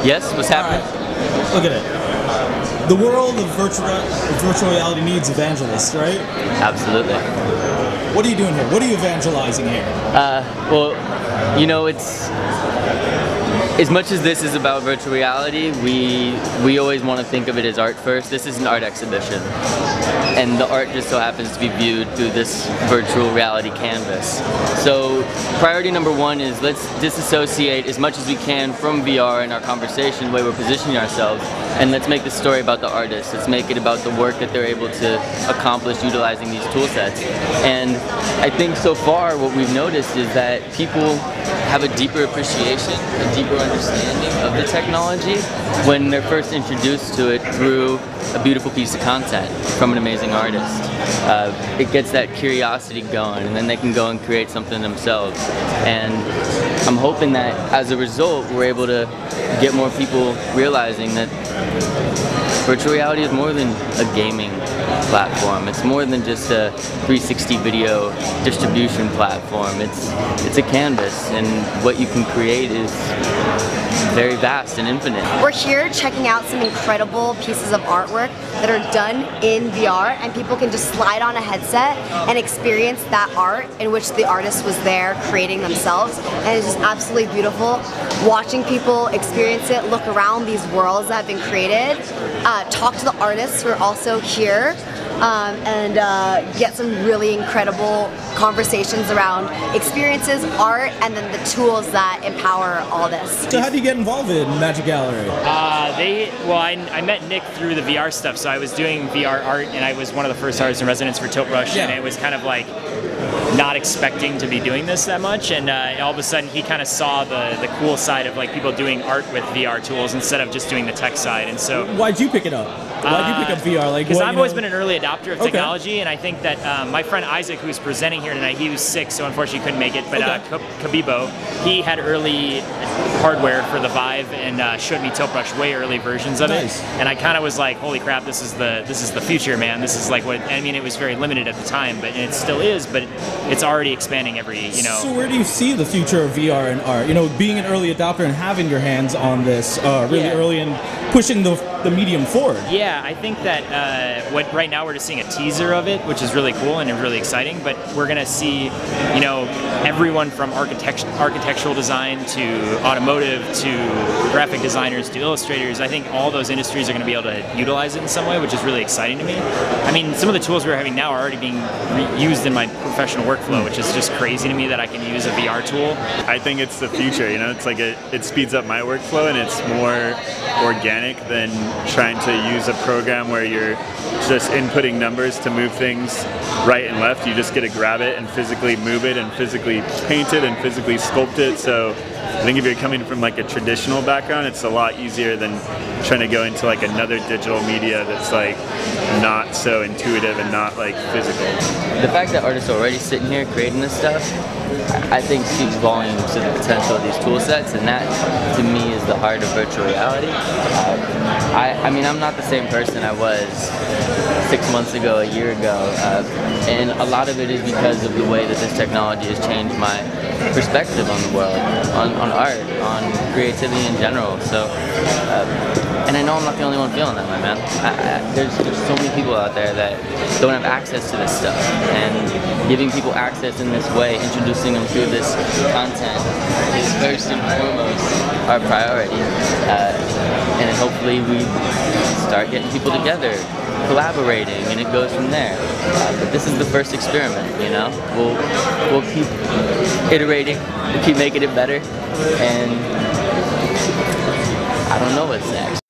Yes, what's happening? Right. Look at it. The world of virtual reality needs evangelists, right? Absolutely. What are you doing here? What are you evangelizing here? Well, you know, it's as much as this is about virtual reality, we always want to think of it as art first. This is an art exhibition, and the art just so happens to be viewed through this virtual reality canvas. So priority number one is let's disassociate as much as we can from VR in our conversation, the way we're positioning ourselves, and let's make the story about the artist. Let's make it about the work that they're able to accomplish utilizing these tool sets. And I think so far what we've noticed is that people have a deeper appreciation, a deeper understanding of the technology when they're first introduced to it through a beautiful piece of content from an amazing artist. It gets that curiosity going, and then they can go and create something themselves. And I'm hoping that as a result we're able to get more people realizing that virtual reality is more than a gaming platform. It's more than just a 360 video distribution platform. It's a canvas, and what you can create is very vast and infinite. We're here checking out some incredible pieces of artwork that are done in VR, and people can just slide on a headset and experience that art in which the artist was there creating themselves. And it's just absolutely beautiful watching people experience it, look around these worlds that have been created, talk to the artists who are also here, and get some really incredible conversations around experiences, art, and then the tools that empower all this. So how do you get involved in Magik Gallery? I met Nick through the VR stuff, so I was doing VR art, and I was one of the first artists in residence for Tilt Brush, and it was kind of like not expecting to be doing this that much, and all of a sudden he kind of saw the cool side of like people doing art with VR tools instead of just doing the tech side. And so why'd you pick it up? Why'd you pick up VR? Like, because I've always been an early adopter of technology, and I think that my friend Isaac, who's presenting here tonight, he was sick, so unfortunately couldn't make it, but Kabibo, he had early hardware for the Vive and showed me Tilt Brush way early versions of it, and I kind of was like, holy crap, this is the future, man. This is like what, I mean, it was very limited at the time, but it still is, but it's already expanding every, you know. So where do you see the future of VR and art? You know, being an early adopter and having your hands on this really early and pushing the medium forward. Yeah, I think that right now we're just seeing a teaser of it, which is really cool and really exciting, but we're going to see, you know, everyone from architectural design to automotive to graphic designers to illustrators. I think all those industries are going to be able to utilize it in some way, which is really exciting to me. I mean, some of the tools we're having now are already being used in my professional workflow, which is just crazy to me that I can use a VR tool. I think it's the future, you know, it's like it speeds up my workflow, and it's more organic than trying to use a program where you're just inputting numbers to move things right and left. You just get to grab it and physically move it and physically paint it and physically sculpt it. So I think if you're coming from like a traditional background, it's a lot easier than trying to go into like another digital media that's like not so intuitive and not like physical. The fact that artists are already sitting here creating this stuff, I think speaks volumes to the potential of these tool sets, and that to me is the heart of virtual reality. I mean, I'm not the same person I was 6 months ago, a year ago, and a lot of it is because of the way that this technology has changed my perspective on the world, on art, on creativity in general. So, and I know I'm not the only one feeling that way, man. There's so many people out there that don't have access to this stuff, and giving people access in this way, introducing them through this content is first and foremost our priority. And then hopefully we start getting people together, collaborating, and it goes from there. But this is the first experiment, you know? We'll keep iterating, we'll keep making it better, and I don't know what's next.